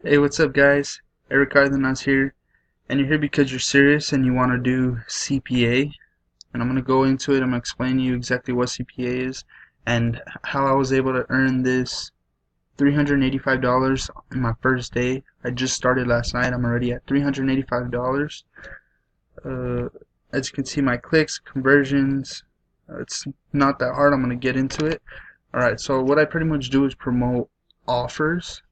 Hey, what's up, guys? Eric Cardenas here, and you're here because you're serious and you want to do CPA. And I'm going to go into it. I'm going to explain to you exactly what CPA is and how I was able to earn this $385 in my first day. I just started last night. I'm already at $385. As you can see, my clicks, conversions, it's not that hard. I'm going to get into it. Alright, so what I pretty much do is promote offers.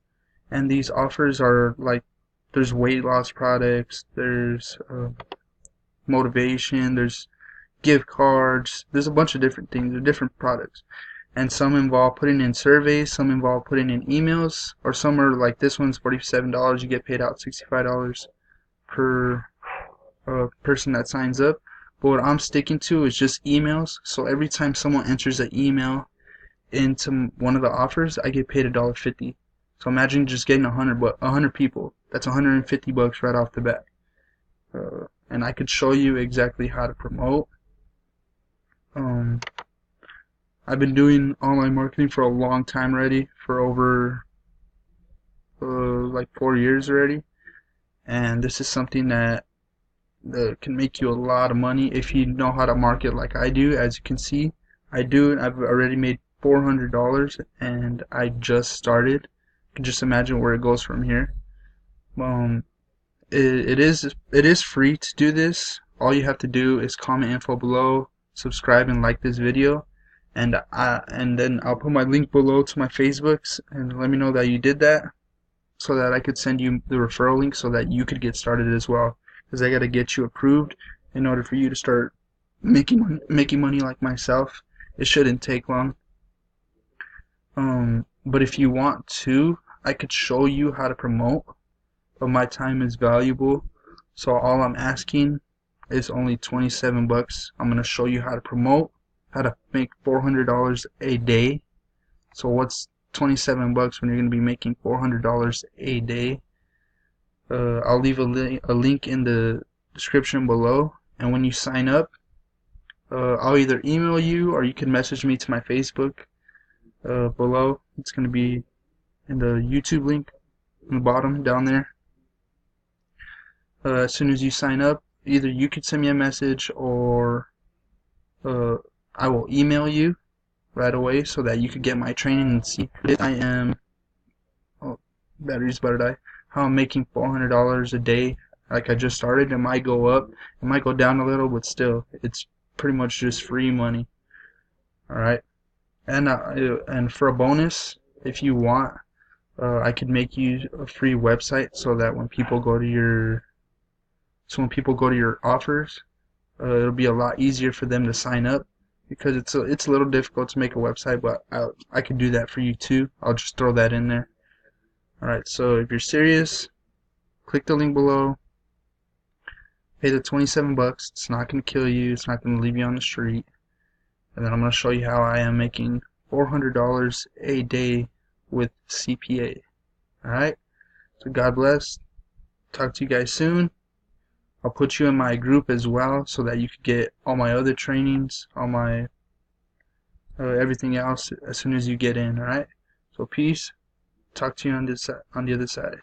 And these offers are like, there's weight loss products, there's motivation, there's gift cards, there's a bunch of different things, there's different products. And some involve putting in surveys, some involve putting in emails, or some are like this one's $47, you get paid out $65 per person that signs up. But what I'm sticking to is just emails, so every time someone enters an email into one of the offers, I get paid $1.50. So imagine just getting 100 people. That's $150 right off the bat. And I could show you exactly how to promote. I've been doing online marketing for a long time already, for over like 4 years already. And this is something that can make you a lot of money if you know how to market like I do. As you can see, I do. I've already made $400 and I just started. You can just imagine where it goes from here. It is free to do this. All you have to do is comment info below, subscribe and like this video, and then I'll put my link below to my Facebooks, and let me know that you did that, so that I could send you the referral link so that you could get started as well. Because I gotta get you approved in order for you to start making money like myself. It shouldn't take long. But if you want to, I could show you how to promote, but my time is valuable, so all I'm asking is only 27 bucks. I'm gonna show you how to promote, how to make $400 a day. So what's 27 bucks when you're gonna be making $400 a day? I'll leave a link in the description below, and when you sign up, I'll either email you or you can message me to my Facebook below. It's gonna be in the YouTube link in the bottom down there. As soon as you sign up, either you could send me a message or I will email you right away so that you could get my training and see if I am, oh, battery's about to die, how I'm making $400 a day. Like I just started. It might go up, it might go down a little, but still, it's pretty much just free money. Alright, and for a bonus, if you want, I could make you a free website so that when people go to your offers, it'll be a lot easier for them to sign up, because it's a little difficult to make a website, but I can do that for you too. I'll just throw that in there. Alright, so if you're serious, click the link below, pay the 27 bucks. It's not going to kill you, it's not going to leave you on the street, and then I'm going to show you how I am making $400 a day with CPA. Alright, so God bless. Talk to you guys soon. I'll put you in my group as well so that you could get all my other trainings, all my everything else as soon as you get in. Alright, so peace. Talk to you on the other side.